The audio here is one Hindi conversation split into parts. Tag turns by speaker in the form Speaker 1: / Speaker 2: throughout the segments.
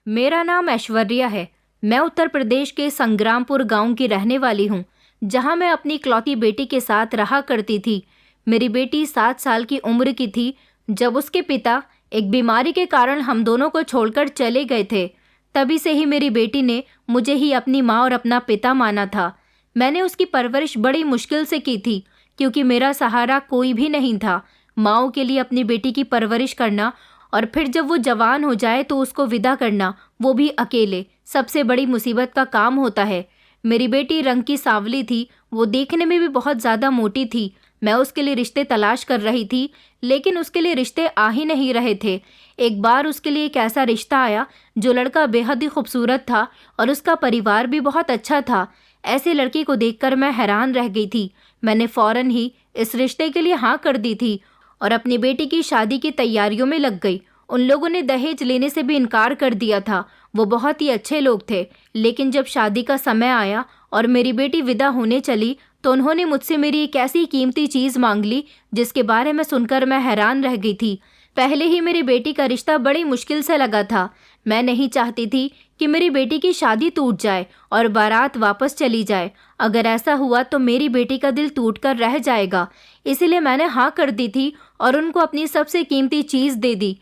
Speaker 1: मेरा नाम ऐश्वर्या है। मैं उत्तर प्रदेश के संग्रामपुर गांव की रहने वाली हूं, जहां मैं अपनी इकलौती बेटी के साथ रहा करती थी। मेरी बेटी 7 साल की उम्र की थी जब उसके पिता एक बीमारी के कारण हम दोनों को छोड़कर चले गए थे। तभी से ही मेरी बेटी ने मुझे ही अपनी माँ और अपना पिता माना था। मैंने उसकी परवरिश बड़ी मुश्किल से की थी, क्योंकि मेरा सहारा कोई भी नहीं था। माँओं के लिए अपनी बेटी की परवरिश करना और फिर जब वो जवान हो जाए तो उसको विदा करना, वो भी अकेले, सबसे बड़ी मुसीबत का काम होता है। मेरी बेटी रंग की सांवली थी, वो देखने में भी बहुत ज़्यादा मोटी थी। मैं उसके लिए रिश्ते तलाश कर रही थी, लेकिन उसके लिए रिश्ते आ ही नहीं रहे थे। एक बार उसके लिए एक ऐसा रिश्ता आया जो लड़का बेहद ही खूबसूरत था और उसका परिवार भी बहुत अच्छा था। ऐसे लड़की को देखकर मैं हैरान रह गई थी। मैंने फौरन ही इस रिश्ते के लिए हाँ कर दी थी और अपनी बेटी की शादी की तैयारियों में लग गई। उन लोगों ने दहेज लेने से भी इनकार कर दिया था। वो बहुत ही अच्छे लोग थे, लेकिन जब शादी का समय आया और मेरी बेटी विदा होने चली तो उन्होंने मुझसे मेरी एक ऐसी कीमती चीज़ मांग ली जिसके बारे में सुनकर मैं हैरान रह गई थी। पहले ही मेरी बेटी का रिश्ता बड़ी मुश्किल से लगा था। मैं नहीं चाहती थी कि मेरी बेटी की शादी टूट जाए और बारात वापस चली जाए। अगर ऐसा हुआ तो मेरी बेटी का दिल टूटकर रह जाएगा। इसीलिए मैंने हाँ कर दी थी और उनको अपनी सबसे कीमती चीज़ दे दी।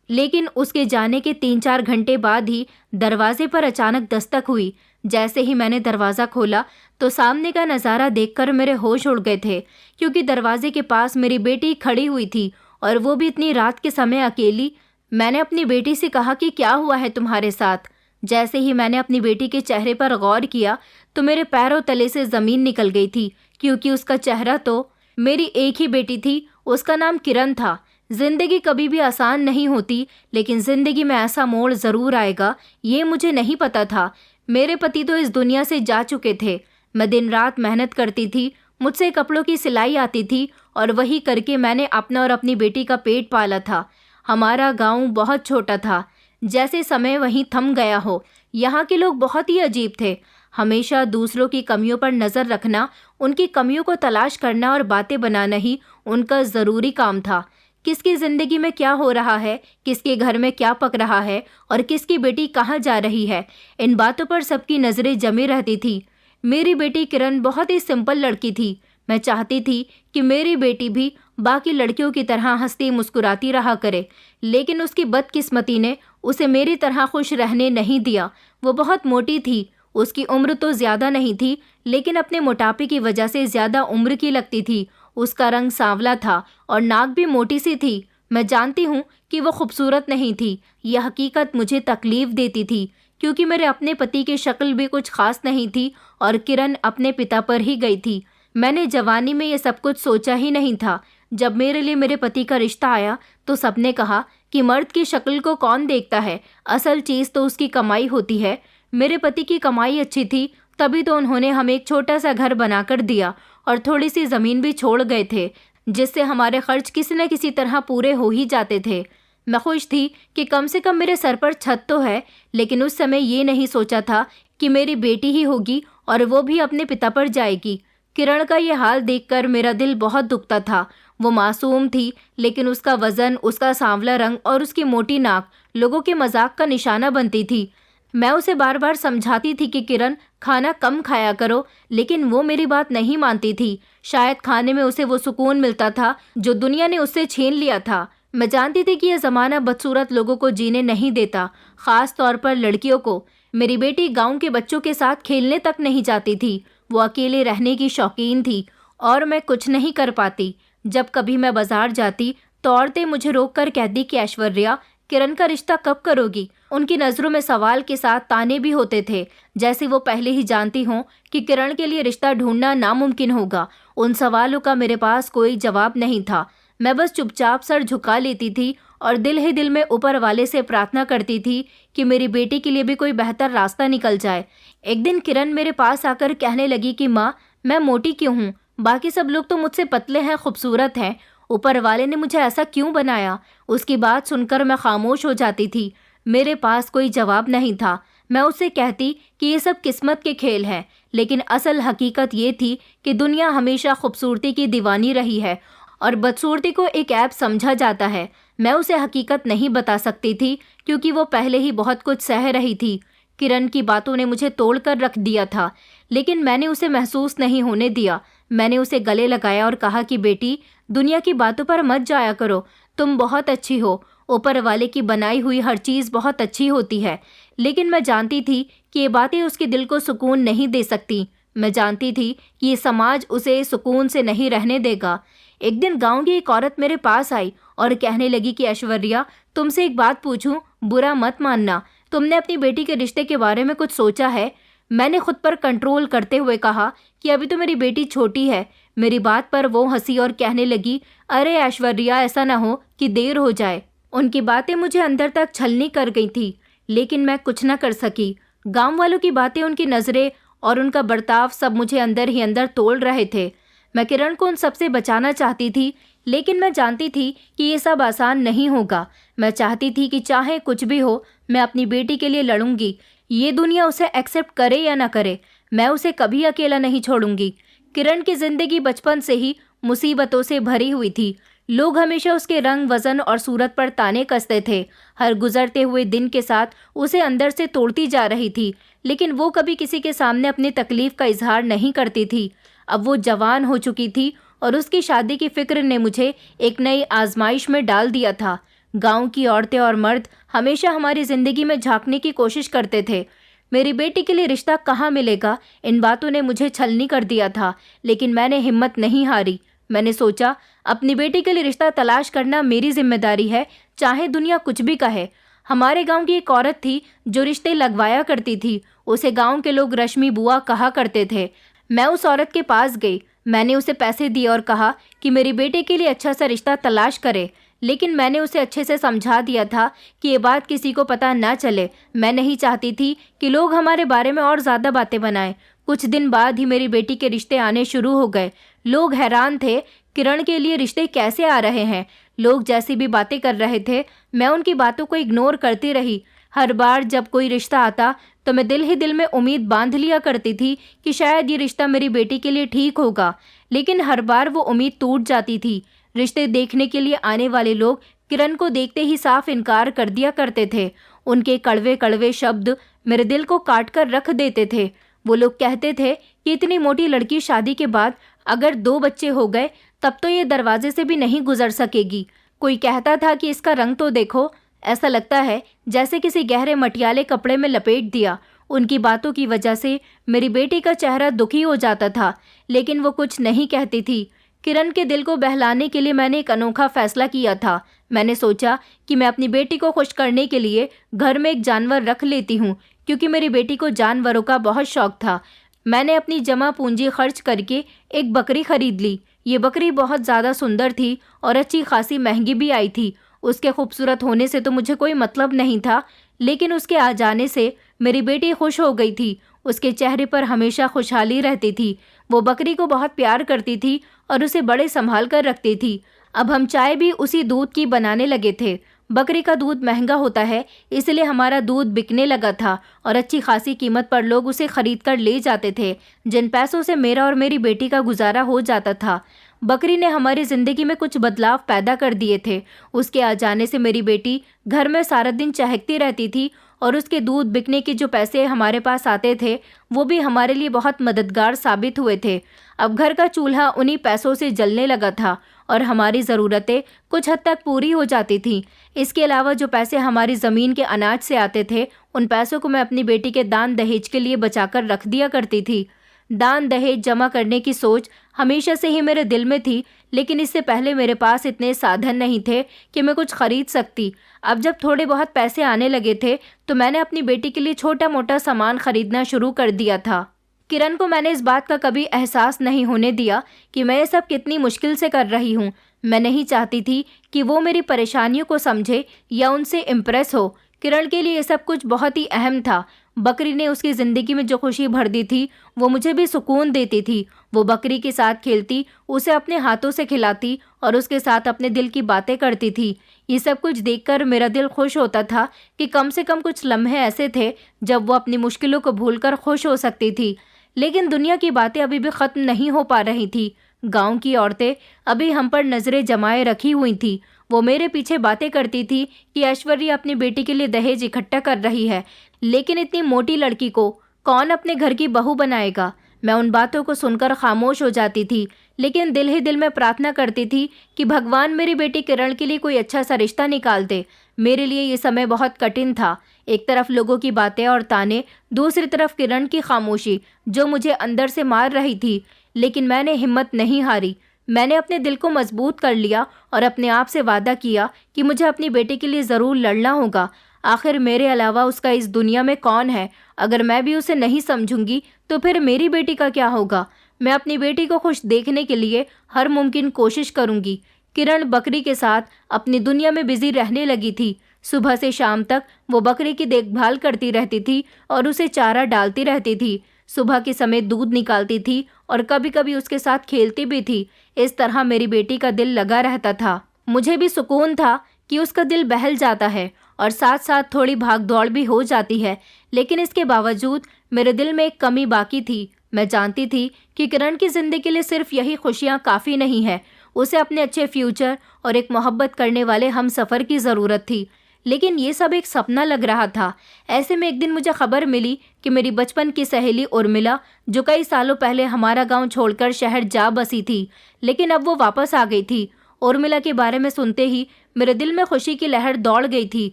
Speaker 1: लेकिन उसके जाने के 3-4 घंटे बाद ही दरवाजे पर अचानक दस्तक हुई। जैसे ही मैंने दरवाज़ा खोला तो सामने का नज़ारा देखकर मेरे होश उड़ गए थे, क्योंकि दरवाजे के पास मेरी बेटी खड़ी हुई थी और वो भी इतनी रात के समय अकेली। मैंने अपनी बेटी से कहा कि क्या हुआ है तुम्हारे साथ। जैसे ही मैंने अपनी बेटी के चेहरे पर गौर किया तो मेरे पैरों तले से ज़मीन निकल गई थी, क्योंकि उसका चेहरा तो मेरी एक ही बेटी थी, उसका नाम किरण था। जिंदगी कभी भी आसान नहीं होती, लेकिन जिंदगी में ऐसा मोड़ ज़रूर आएगा, ये मुझे नहीं पता था। मेरे पति तो इस दुनिया से जा चुके थे। मैं दिन रात मेहनत करती थी, मुझसे कपड़ों की सिलाई आती थी और वही करके मैंने अपना और अपनी बेटी का पेट पाला था। हमारा गांव बहुत छोटा था, जैसे समय वहीं थम गया हो। यहाँ के लोग बहुत ही अजीब थे। हमेशा दूसरों की कमियों पर नज़र रखना, उनकी कमियों को तलाश करना और बातें बनाना ही उनका ज़रूरी काम था। किसकी ज़िंदगी में क्या हो रहा है, किसके घर में क्या पक रहा है और किसकी बेटी कहाँ जा रही है, इन बातों पर सबकी नज़रें जमी रहती थी। मेरी बेटी किरण बहुत ही सिंपल लड़की थी। मैं चाहती थी कि मेरी बेटी भी बाकी लड़कियों की तरह हंसती मुस्कुराती रहा करे, लेकिन उसकी बदकिस्मती ने उसे मेरी तरह खुश रहने नहीं दिया। वो बहुत मोटी थी। उसकी उम्र तो ज़्यादा नहीं थी, लेकिन अपने मोटापे की वजह से ज़्यादा उम्र की लगती थी। उसका रंग सांवला था और नाक भी मोटी सी थी। मैं जानती हूँ कि वो खूबसूरत नहीं थी। यह हकीकत मुझे तकलीफ देती थी, क्योंकि मेरे अपने पति की शक्ल भी कुछ खास नहीं थी और किरण अपने पिता पर ही गई थी। मैंने जवानी में ये सब कुछ सोचा ही नहीं था। जब मेरे लिए मेरे पति का रिश्ता आया तो सबने कहा कि मर्द की शक्ल को कौन देखता है, असल चीज़ तो उसकी कमाई होती है। मेरे पति की कमाई अच्छी थी, तभी तो उन्होंने हमें एक छोटा सा घर बनाकर दिया और थोड़ी सी ज़मीन भी छोड़ गए थे, जिससे हमारे खर्च किसी न किसी तरह पूरे हो ही जाते थे। मैं खुश थी कि कम से कम मेरे सर पर छत तो है, लेकिन उस समय ये नहीं सोचा था कि मेरी बेटी ही होगी और वो भी अपने पिता पर जाएगी। किरण का ये हाल देखकर मेरा दिल बहुत दुखता था। वो मासूम थी, लेकिन उसका वज़न, उसका सांवला रंग और उसकी मोटी नाक लोगों के मजाक का निशाना बनती थी। मैं उसे बार बार समझाती थी कि किरण, खाना कम खाया करो, लेकिन वो मेरी बात नहीं मानती थी। शायद खाने में उसे वो सुकून मिलता था जो दुनिया ने उससे छीन लिया था। मैं जानती थी कि यह ज़माना बदसूरत लोगों को जीने नहीं देता, ख़ास तौर पर लड़कियों को। मेरी बेटी गांव के बच्चों के साथ खेलने तक नहीं जाती थी। वो अकेले रहने की शौकीन थी और मैं कुछ नहीं कर पाती। जब कभी मैं बाजार जाती तो औरतें मुझे रोक कर कहती कि ऐश्वर्या, किरण का रिश्ता कब करोगी। उनकी नज़रों में सवाल के साथ ताने भी होते थे, जैसे वो पहले ही जानती हों कि किरण के लिए रिश्ता ढूंढना नामुमकिन होगा। उन सवालों का मेरे पास कोई जवाब नहीं था। मैं बस चुपचाप सर झुका लेती थी और दिल ही दिल में ऊपर वाले से प्रार्थना करती थी कि मेरी बेटी के लिए भी कोई बेहतर रास्ता निकल जाए। एक दिन किरण मेरे पास आकर कहने लगी कि माँ, मैं मोटी क्यों हूँ? बाकी सब लोग तो मुझसे पतले हैं, खूबसूरत हैं। ऊपर वाले ने मुझे ऐसा क्यों बनाया? उसकी बात सुनकर मैं खामोश हो जाती थी। मेरे पास कोई जवाब नहीं था। मैं उससे कहती कि ये सब किस्मत के खेल हैं, लेकिन असल हकीकत ये थी कि दुनिया हमेशा खूबसूरती की दीवानी रही है और बदसूरती को एक ऐप समझा जाता है। मैं उसे हकीकत नहीं बता सकती थी क्योंकि वो पहले ही बहुत कुछ सह रही थी। किरण की बातों ने मुझे तोड़कर रख दिया था, लेकिन मैंने उसे महसूस नहीं होने दिया। मैंने उसे गले लगाया और कहा कि बेटी, दुनिया की बातों पर मत जाया करो। तुम बहुत अच्छी हो। ऊपर वाले की बनाई हुई हर चीज़ बहुत अच्छी होती है। लेकिन मैं जानती थी कि ये बातें उसके दिल को सुकून नहीं दे सकती। मैं जानती थी कि ये समाज उसे सुकून से नहीं रहने देगा। एक दिन गांव की एक औरत मेरे पास आई और कहने लगी कि ऐश्वर्या, तुमसे एक बात पूछूं, बुरा मत मानना। तुमने अपनी बेटी के रिश्ते के बारे में कुछ सोचा है? मैंने खुद पर कंट्रोल करते हुए कहा कि अभी तो मेरी बेटी छोटी है। मेरी बात पर वो हंसी और कहने लगी, अरे ऐश्वर्या, ऐसा ना हो कि देर हो जाए। उनकी बातें मुझे अंदर तक छलनी कर गई थी, लेकिन मैं कुछ न कर सकी। गांव वालों की बातें, उनकी नज़रें और उनका बर्ताव सब मुझे अंदर ही अंदर तोड़ रहे थे। मैं किरण को उन सबसे बचाना चाहती थी, लेकिन मैं जानती थी कि ये सब आसान नहीं होगा। मैं चाहती थी कि चाहे कुछ भी हो, मैं अपनी बेटी के लिए लड़ूंगी। ये दुनिया उसे एक्सेप्ट करे या ना करे, मैं उसे कभी अकेला नहीं छोड़ूंगी। किरण की जिंदगी बचपन से ही मुसीबतों से भरी हुई थी। लोग हमेशा उसके रंग, वजन और सूरत पर ताने कसते थे। हर गुजरते हुए दिन के साथ उसे अंदर से तोड़ती जा रही थी, लेकिन वो कभी किसी के सामने अपनी तकलीफ का इजहार नहीं करती थी। अब वो जवान हो चुकी थी और उसकी शादी की फिक्र ने मुझे एक नई आजमाइश में डाल दिया था। गांव की औरतें और मर्द हमेशा हमारी जिंदगी में झांकने की कोशिश करते थे। मेरी बेटी के लिए रिश्ता कहाँ मिलेगा, इन बातों ने मुझे छलनी कर दिया था, लेकिन मैंने हिम्मत नहीं हारी। मैंने सोचा, अपनी बेटी के लिए रिश्ता तलाश करना मेरी जिम्मेदारी है, चाहे दुनिया कुछ भी कहे। हमारे गांव की एक औरत थी जो रिश्ते लगवाया करती थी। उसे गांव के लोग रश्मि बुआ कहा करते थे। मैं उस औरत के पास गई। मैंने उसे पैसे दिए और कहा कि मेरी बेटे के लिए अच्छा सा रिश्ता तलाश करे, लेकिन मैंने उसे अच्छे से समझा दिया था कि ये बात किसी को पता ना चले। मैं नहीं चाहती थी कि लोग हमारे बारे में और ज़्यादा बातें बनाएं। कुछ दिन बाद ही मेरी बेटी के रिश्ते आने शुरू हो गए। लोग हैरान थे, किरण के लिए रिश्ते कैसे आ रहे हैं। लोग जैसी भी बातें कर रहे थे, मैं उनकी बातों को इग्नोर करती रही। हर बार जब कोई रिश्ता आता तो मैं दिल ही दिल में उम्मीद बांध लिया करती थी कि शायद ये रिश्ता मेरी बेटी के लिए ठीक होगा, लेकिन हर बार वो उम्मीद टूट जाती थी। रिश्ते देखने के लिए आने वाले लोग किरण को देखते ही साफ इनकार कर दिया करते थे। उनके कड़वे कड़वे शब्द मेरे दिल को काट कर रख देते थे। वो लोग कहते थे कि इतनी मोटी लड़की शादी के बाद अगर 2 बच्चे हो गए तब तो ये दरवाजे से भी नहीं गुजर सकेगी। कोई कहता था कि इसका रंग तो देखो, ऐसा लगता है जैसे किसी गहरे मटियाले कपड़े में लपेट दिया। उनकी बातों की वजह से मेरी बेटी का चेहरा दुखी हो जाता था, लेकिन वो कुछ नहीं कहती थी। किरण के दिल को बहलाने के लिए मैंने एक अनोखा फैसला किया था। मैंने सोचा कि मैं अपनी बेटी को खुश करने के लिए घर में एक जानवर रख लेती हूँ, क्योंकि मेरी बेटी को जानवरों का बहुत शौक था। मैंने अपनी जमा पूंजी खर्च करके एक बकरी खरीद ली। ये बकरी बहुत ज़्यादा सुंदर थी और अच्छी खासी महंगी भी आई थी। उसके खूबसूरत होने से तो मुझे कोई मतलब नहीं था, लेकिन उसके आ जाने से मेरी बेटी खुश हो गई थी। उसके चेहरे पर हमेशा खुशहाली रहती थी। वो बकरी को बहुत प्यार करती थी और उसे बड़े संभाल कर रखती थी। अब हम चाय भी उसी दूध की बनाने लगे थे। बकरी का दूध महंगा होता है, इसलिए हमारा दूध बिकने लगा था और अच्छी खासी कीमत पर लोग उसे खरीद कर ले जाते थे, जिन पैसों से मेरा और मेरी बेटी का गुजारा हो जाता था। बकरी ने हमारी ज़िंदगी में कुछ बदलाव पैदा कर दिए थे। उसके आ जाने से मेरी बेटी घर में सारा दिन चहकती रहती थी और उसके दूध बिकने के जो पैसे हमारे पास आते थे वो भी हमारे लिए बहुत मददगार साबित हुए थे। अब घर का चूल्हा उन्हीं पैसों से जलने लगा था और हमारी ज़रूरतें कुछ हद तक पूरी हो जाती थीं। इसके अलावा जो पैसे हमारी ज़मीन के अनाज से आते थे, उन पैसों को मैं अपनी बेटी के दान दहेज के लिए बचाकर रख दिया करती थी। दान दहेज जमा करने की सोच हमेशा से ही मेरे दिल में थी, लेकिन इससे पहले मेरे पास इतने साधन नहीं थे कि मैं कुछ खरीद सकती। अब जब थोड़े बहुत पैसे आने लगे थे तो मैंने अपनी बेटी के लिए छोटा मोटा सामान खरीदना शुरू कर दिया था। किरण को मैंने इस बात का कभी एहसास नहीं होने दिया कि मैं ये सब कितनी मुश्किल से कर रही हूँ। मैं नहीं चाहती थी कि वो मेरी परेशानियों को समझे या उनसे इम्प्रेस हो। किरण के लिए ये सब कुछ बहुत ही अहम था। बकरी ने उसकी ज़िंदगी में जो खुशी भर दी थी वो मुझे भी सुकून देती थी। वो बकरी के साथ खेलती, उसे अपने हाथों से खिलाती और उसके साथ अपने दिल की बातें करती थी। ये सब कुछ देखकर मेरा दिल खुश होता था कि कम से कम कुछ लम्हे ऐसे थे जब वो अपनी मुश्किलों को भूलकर खुश हो सकती थी। लेकिन दुनिया की बातें अभी भी ख़त्म नहीं हो पा रही थी। गांव की औरतें अभी हम पर नजरें जमाए रखी हुई थी। वो मेरे पीछे बातें करती थी कि ऐश्वर्या अपनी बेटी के लिए दहेज इकट्ठा कर रही है, लेकिन इतनी मोटी लड़की को कौन अपने घर की बहू बनाएगा। मैं उन बातों को सुनकर खामोश हो जाती थी, लेकिन दिल ही दिल में प्रार्थना करती थी कि भगवान मेरी बेटी किरण के लिए कोई अच्छा सा रिश्ता निकाल दे। मेरे लिए ये समय बहुत कठिन था। एक तरफ लोगों की बातें और ताने, दूसरी तरफ किरण की खामोशी जो मुझे अंदर से मार रही थी। लेकिन मैंने हिम्मत नहीं हारी। मैंने अपने दिल को मजबूत कर लिया और अपने आप से वादा किया कि मुझे अपनी बेटी के लिए ज़रूर लड़ना होगा। आखिर मेरे अलावा उसका इस दुनिया में कौन है? अगर मैं भी उसे नहीं समझूंगी तो फिर मेरी बेटी का क्या होगा? मैं अपनी बेटी को खुश देखने के लिए हर मुमकिन कोशिश करूंगी। किरण बकरी के साथ अपनी दुनिया में बिजी रहने लगी थी। सुबह से शाम तक वो बकरी की देखभाल करती रहती थी और उसे चारा डालती रहती थी। सुबह के समय दूध निकालती थी और कभी कभी उसके साथ खेलती भी थी। इस तरह मेरी बेटी का दिल लगा रहता था। मुझे भी सुकून था कि उसका दिल बहल जाता है और साथ साथ थोड़ी भाग दौड़ भी हो जाती है, लेकिन इसके बावजूद मेरे दिल में एक कमी बाकी थी। मैं जानती थी कि किरण की जिंदगी के लिए सिर्फ यही खुशियाँ काफ़ी नहीं है। उसे अपने अच्छे फ्यूचर और एक मोहब्बत करने वाले हम सफ़र की ज़रूरत थी। लेकिन ये सब एक सपना लग रहा था। ऐसे में एक दिन मुझे खबर मिली कि मेरी बचपन की सहेली उर्मिला, जो कई सालों पहले हमारा गांव छोड़कर शहर जा बसी थी, लेकिन अब वो वापस आ गई थी। उर्मिला के बारे में सुनते ही मेरे दिल में खुशी की लहर दौड़ गई थी।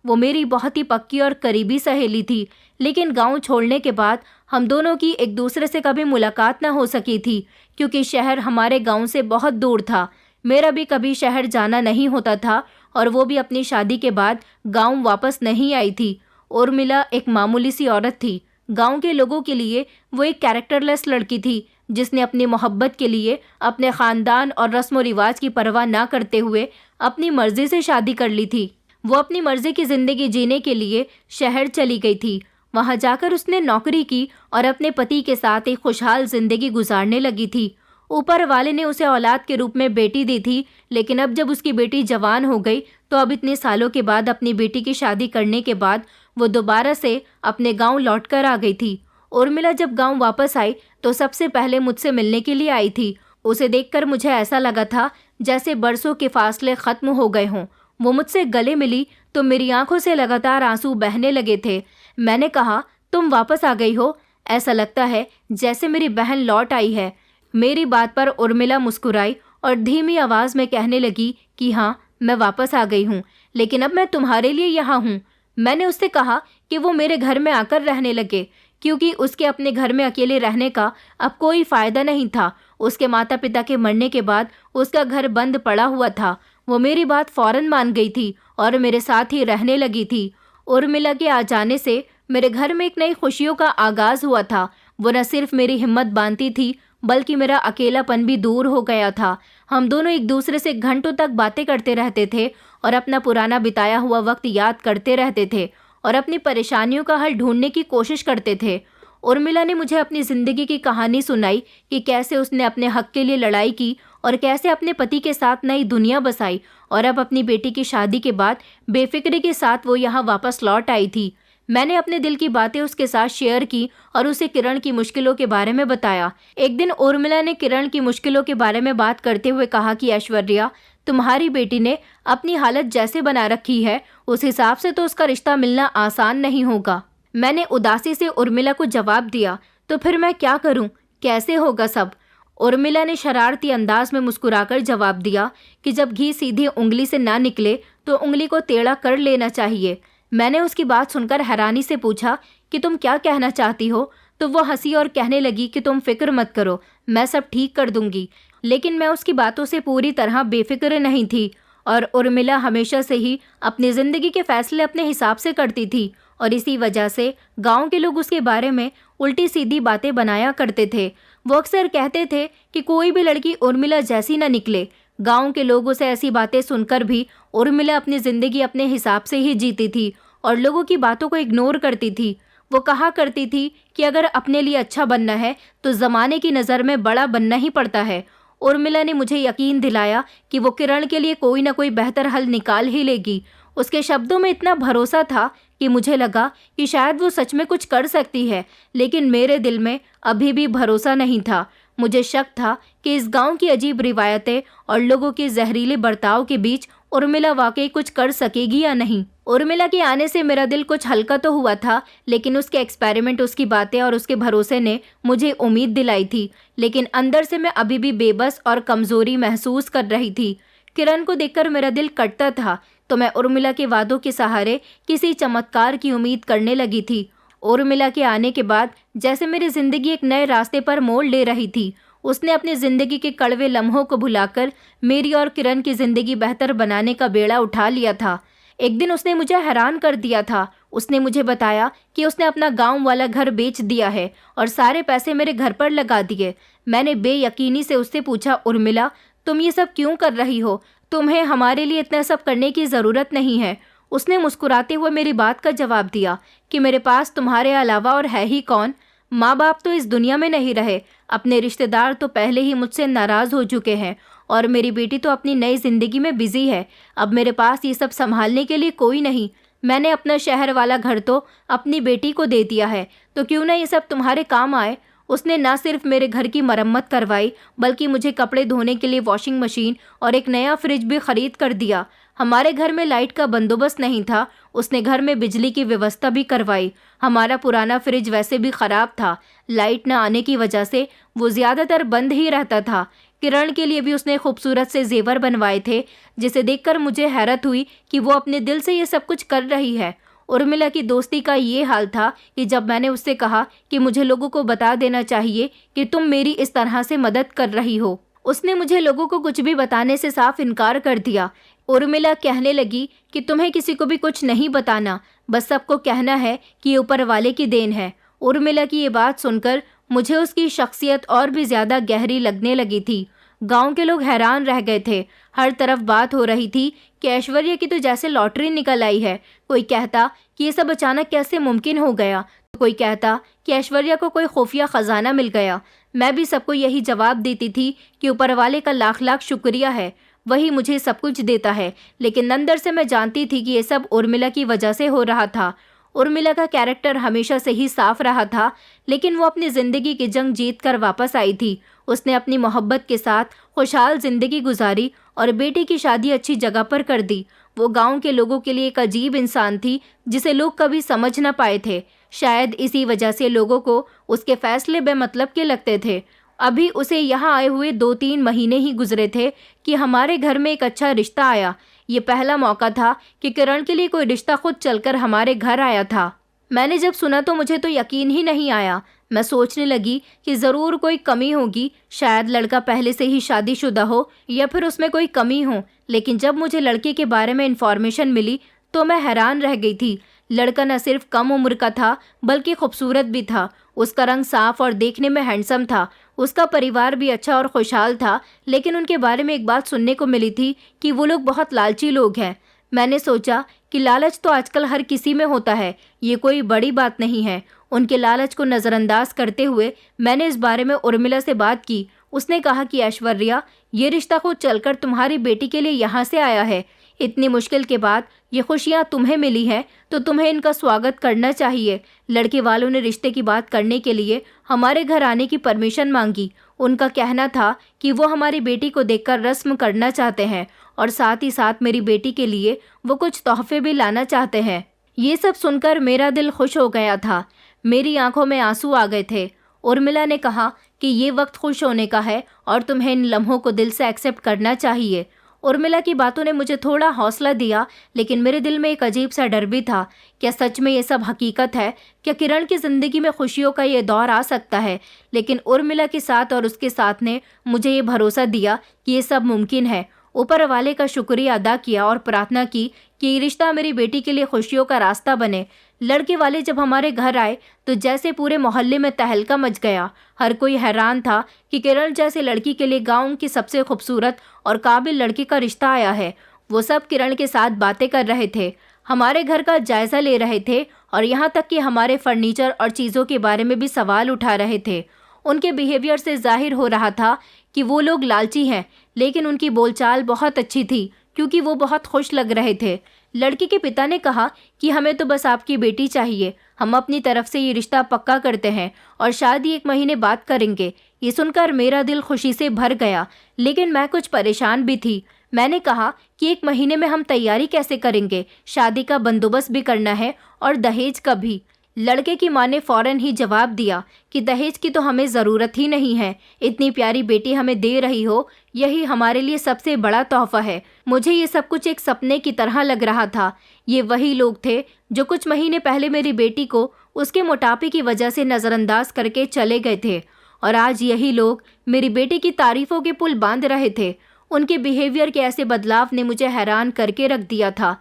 Speaker 1: वो मेरी बहुत ही पक्की और करीबी सहेली थी, लेकिन गांव छोड़ने के बाद हम दोनों की एक दूसरे से कभी मुलाकात न हो सकी थी, क्योंकि शहर हमारे गांव से बहुत दूर था। मेरा भी कभी शहर जाना नहीं होता था और वो भी अपनी शादी के बाद गांव वापस नहीं आई थी। उर्मिला एक मामूली सी औरत थी। गांव के लोगों के लिए वो एक कैरेक्टरलेस लड़की थी, जिसने अपनी मोहब्बत के लिए अपने ख़ानदान और रस्म व रिवाज की परवाह ना करते हुए अपनी मर्जी से शादी कर ली थी। वो अपनी मर्जी की ज़िंदगी जीने के लिए शहर चली गई थी। वहाँ जाकर उसने नौकरी की और अपने पति के साथ एक खुशहाल ज़िंदगी गुजारने लगी थी। ऊपर वाले ने उसे औलाद के रूप में बेटी दी थी, लेकिन अब जब उसकी बेटी जवान हो गई तो अब इतने सालों के बाद अपनी बेटी की शादी करने के बाद वो दोबारा से अपने गांव लौटकर आ गई थी। उर्मिला जब गांव वापस आई तो सबसे पहले मुझसे मिलने के लिए आई थी। उसे देखकर मुझे ऐसा लगा था जैसे बरसों के फासले खत्म हो गए हों। वो मुझसे गले मिली तो मेरी आंखों से लगातार आंसू बहने लगे थे। मैंने कहा, तुम वापस आ गई हो? ऐसा लगता है जैसे मेरी बहन लौट आई है। मेरी बात पर उर्मिला मुस्कुराई और धीमी आवाज़ में कहने लगी कि हाँ, मैं वापस आ गई हूँ, लेकिन अब मैं तुम्हारे लिए यहाँ हूँ। मैंने उससे कहा कि वो मेरे घर में आकर रहने लगे, क्योंकि उसके अपने घर में अकेले रहने का अब कोई फ़ायदा नहीं था। उसके माता पिता के मरने के बाद उसका घर बंद पड़ा हुआ था। वो मेरी बात फ़ौरन मान गई थी और मेरे साथ ही रहने लगी थी। उर्मिला के आ जाने से मेरे घर में एक नई खुशियों का आगाज़ हुआ था। वो न सिर्फ मेरी हिम्मत बांधती थी, बल्कि मेरा अकेलापन भी दूर हो गया था। हम दोनों एक दूसरे से घंटों तक बातें करते रहते थे और अपना पुराना बिताया हुआ वक्त याद करते रहते थे और अपनी परेशानियों का हल ढूंढने की कोशिश करते थे। उर्मिला ने मुझे अपनी ज़िंदगी की कहानी सुनाई कि कैसे उसने अपने हक के लिए लड़ाई की और कैसे अपने पति के साथ नई दुनिया बसाई, और अब अपनी बेटी की शादी के बाद बेफिक्री के साथ वो यहाँ वापस लौट आई थी। मैंने अपने दिल की बातें उसके साथ शेयर की और उसे किरण की मुश्किलों के बारे में बताया। एक दिन उर्मिला ने किरण की मुश्किलों के बारे में बात करते हुए कहा कि ऐश्वर्या, तुम्हारी बेटी ने अपनी हालत जैसे बना रखी है, उस हिसाब से तो उसका रिश्ता मिलना आसान नहीं होगा। मैंने उदासी से उर्मिला को जवाब दिया, तो फिर मैं क्या करूं? कैसे होगा सब? उर्मिला ने शरारती अंदाज में मुस्कुराकर जवाब दिया कि जब घी सीधी उंगली से ना निकले तो उंगली को टेढ़ा कर लेना चाहिए। मैंने उसकी बात सुनकर हैरानी से पूछा कि तुम क्या कहना चाहती हो? तो वो हंसी और कहने लगी कि तुम फिक्र मत करो, मैं सब ठीक कर दूंगी। लेकिन मैं उसकी बातों से पूरी तरह बेफिक्र नहीं थी और उर्मिला हमेशा से ही अपनी ज़िंदगी के फैसले अपने हिसाब से करती थी और इसी वजह से गांव के लोग उसके बारे में उल्टी सीधी बातें बनाया करते थे। वो अक्सर कहते थे कि कोई भी लड़की उर्मिला जैसी न निकले। गांव के लोगों से ऐसी बातें सुनकर भी उर्मिला अपनी ज़िंदगी अपने हिसाब से ही जीती थी और लोगों की बातों को इग्नोर करती थी। वो कहा करती थी कि अगर अपने लिए अच्छा बनना है तो ज़माने की नज़र में बड़ा बनना ही पड़ता है। उर्मिला ने मुझे यकीन दिलाया कि वो किरण के लिए कोई ना कोई बेहतर हल निकाल ही लेगी। उसके शब्दों में इतना भरोसा था कि मुझे लगा कि शायद वो सच में कुछ कर सकती है, लेकिन मेरे दिल में अभी भी भरोसा नहीं था। मुझे शक था कि इस गांव की अजीब रिवायतें और लोगों के जहरीले बर्ताव के बीच उर्मिला वाकई कुछ कर सकेगी या नहीं। उर्मिला के आने से मेरा दिल कुछ हल्का तो हुआ था, लेकिन उसके एक्सपेरिमेंट, उसकी बातें और उसके भरोसे ने मुझे उम्मीद दिलाई थी। लेकिन अंदर से मैं अभी भी बेबस और कमजोरी महसूस कर रही थी। किरण को देखकर मेरा दिल कटता था, तो मैं उर्मिला के वादों के सहारे किसी चमत्कार की उम्मीद करने लगी थी। उर्मिला के आने के बाद जैसे मेरी जिंदगी एक नए रास्ते पर मोड़ ले रही थी। उसने अपनी जिंदगी के कड़वे लम्हों को भुलाकर मेरी और किरण की जिंदगी बेहतर बनाने का बेड़ा उठा लिया था। एक दिन उसने मुझे हैरान कर दिया था। उसने मुझे बताया कि उसने अपना गांव वाला घर बेच दिया है और सारे पैसे मेरे घर पर लगा दिए। मैंने बेयकीनी से उससे पूछा, उर्मिला, तुम ये सब क्यों कर रही हो? तुम्हें हमारे लिए इतना सब करने की ज़रूरत नहीं है। उसने मुस्कुराते हुए मेरी बात का जवाब दिया कि मेरे पास तुम्हारे अलावा और है ही कौन? माँ बाप तो इस दुनिया में नहीं रहे, अपने रिश्तेदार तो पहले ही मुझसे नाराज़ हो चुके हैं और मेरी बेटी तो अपनी नई ज़िंदगी में बिजी है। अब मेरे पास ये सब संभालने के लिए कोई नहीं। मैंने अपना शहर वाला घर तो अपनी बेटी को दे दिया है, तो क्यों ना ये सब तुम्हारे काम आए। उसने न सिर्फ मेरे घर की मरम्मत करवाई, बल्कि मुझे कपड़े धोने के लिए वॉशिंग मशीन और एक नया फ्रिज भी खरीद कर दिया। हमारे घर में लाइट का बंदोबस्त नहीं था, उसने घर में बिजली की व्यवस्था भी करवाई। हमारा पुराना फ्रिज वैसे भी ख़राब था, लाइट न आने की वजह से वो ज़्यादातर बंद ही रहता था। किरण के लिए भी उसने खूबसूरत से जेवर बनवाए थे, जिसे देखकर मुझे हैरत हुई कि वो अपने दिल से ये सब कुछ कर रही है। उर्मिला की दोस्ती का ये हाल था कि जब मैंने उससे कहा कि मुझे लोगों को बता देना चाहिए कि तुम मेरी इस तरह से मदद कर रही हो, उसने मुझे लोगों को कुछ भी बताने से साफ इनकार कर दिया। उर्मिला कहने लगी कि तुम्हें किसी को भी कुछ नहीं बताना, बस सबको कहना है कि ये ऊपर वाले की देन है। उर्मिला की ये बात सुनकर मुझे उसकी शख्सियत और भी ज़्यादा गहरी लगने लगी थी। गांव के लोग हैरान रह गए थे। हर तरफ बात हो रही थी कि ऐश्वर्या की तो जैसे लॉटरी निकल आई है। कोई कहता कि ये सब अचानक कैसे मुमकिन हो गया, तो कोई कहता कि ऐश्वर्या को कोई खुफिया खजाना मिल गया। मैं भी सबको यही जवाब देती थी कि ऊपर वाले का लाख लाख शुक्रिया है, वही मुझे सब कुछ देता है। लेकिन अंदर से मैं जानती थी कि ये सब उर्मिला की वजह से हो रहा था। उर्मिला का कैरेक्टर हमेशा से ही साफ रहा था, लेकिन वो अपनी ज़िंदगी की जंग जीत कर वापस आई थी। उसने अपनी मोहब्बत के साथ खुशहाल ज़िंदगी गुजारी और बेटी की शादी अच्छी जगह पर कर दी। वो गांव के लोगों के लिए एक अजीब इंसान थी, जिसे लोग कभी समझ न पाए थे। शायद इसी वजह से लोगों को उसके फैसले बेमतलब के लगते थे। अभी उसे यहाँ आए हुए 2-3 महीने ही गुजरे थे कि हमारे घर में एक अच्छा रिश्ता आया। ये पहला मौका था कि किरण के लिए कोई रिश्ता खुद चलकर हमारे घर आया था। मैंने जब सुना तो मुझे तो यकीन ही नहीं आया। मैं सोचने लगी कि ज़रूर कोई कमी होगी, शायद लड़का पहले से ही शादीशुदा हो या फिर उसमें कोई कमी हो। लेकिन जब मुझे लड़के के बारे में इंफॉर्मेशन मिली तो मैं हैरान रह गई थी। लड़का न सिर्फ कम उम्र का था, बल्कि खूबसूरत भी था। उसका रंग साफ और देखने में हैंडसम था। उसका परिवार भी अच्छा और खुशहाल था, लेकिन उनके बारे में एक बात सुनने को मिली थी कि वो लोग बहुत लालची लोग हैं। मैंने सोचा कि लालच तो आजकल हर किसी में होता है, ये कोई बड़ी बात नहीं है। उनके लालच को नज़रअंदाज करते हुए मैंने इस बारे में उर्मिला से बात की। उसने कहा कि ऐश्वर्या, ये रिश्ता खुद चलकर तुम्हारी बेटी के लिए यहाँ से आया है। इतनी मुश्किल के बाद ये खुशियाँ तुम्हें मिली हैं, तो तुम्हें इनका स्वागत करना चाहिए। लड़के वालों ने रिश्ते की बात करने के लिए हमारे घर आने की परमिशन मांगी। उनका कहना था कि वो हमारी बेटी को देखकर रस्म करना चाहते हैं और साथ ही साथ मेरी बेटी के लिए वो कुछ तोहफे भी लाना चाहते हैं। ये सब सुनकर मेरा दिल खुश हो गया था। मेरी आंखों में आंसू आ गए थे। उर्मिला ने कहा कि ये वक्त खुश होने का है और तुम्हें इन लम्हों को दिल से एक्सेप्ट करना चाहिए। उर्मिला की बातों ने मुझे थोड़ा हौसला दिया, लेकिन मेरे दिल में एक अजीब सा डर भी था। क्या सच में ये सब हकीकत है? क्या किरण की ज़िंदगी में खुशियों का ये दौर आ सकता है? लेकिन उर्मिला के साथ और उसके साथ ने मुझे ये भरोसा दिया कि ये सब मुमकिन है। ऊपर वाले का शुक्रिया अदा किया और प्रार्थना की कि ये रिश्ता मेरी बेटी के लिए खुशियों का रास्ता बने। लड़के वाले जब हमारे घर आए तो जैसे पूरे मोहल्ले में तहलका मच गया। हर कोई हैरान था कि किरण जैसे लड़की के लिए गांव की सबसे खूबसूरत और काबिल लड़की का रिश्ता आया है। वो सब किरण के साथ बातें कर रहे थे, हमारे घर का जायज़ा ले रहे थे और यहाँ तक कि हमारे फर्नीचर और चीज़ों के बारे में भी सवाल उठा रहे थे। उनके बिहेवियर से जाहिर हो रहा था कि वो लोग लालची हैं, लेकिन उनकी बोलचाल बहुत अच्छी थी क्योंकि वो बहुत खुश लग रहे थे। लड़की के पिता ने कहा कि हमें तो बस आपकी बेटी चाहिए, हम अपनी तरफ से ये रिश्ता पक्का करते हैं और शादी 1 महीने बाद करेंगे। ये सुनकर मेरा दिल खुशी से भर गया, लेकिन मैं कुछ परेशान भी थी। मैंने कहा कि 1 महीने में हम तैयारी कैसे करेंगे, शादी का बंदोबस्त भी करना है और दहेज का भी। लड़के की माँ ने फौरन ही जवाब दिया कि दहेज की तो हमें ज़रूरत ही नहीं है, इतनी प्यारी बेटी हमें दे रही हो, यही हमारे लिए सबसे बड़ा तोहफा है। मुझे ये सब कुछ एक सपने की तरह लग रहा था। ये वही लोग थे जो कुछ महीने पहले मेरी बेटी को उसके मोटापे की वजह से नज़रअंदाज करके चले गए थे, और आज यही लोग मेरी बेटी की तारीफों के पुल बांध रहे थे। उनके बिहेवियर के ऐसे बदलाव ने मुझे हैरान करके रख दिया था।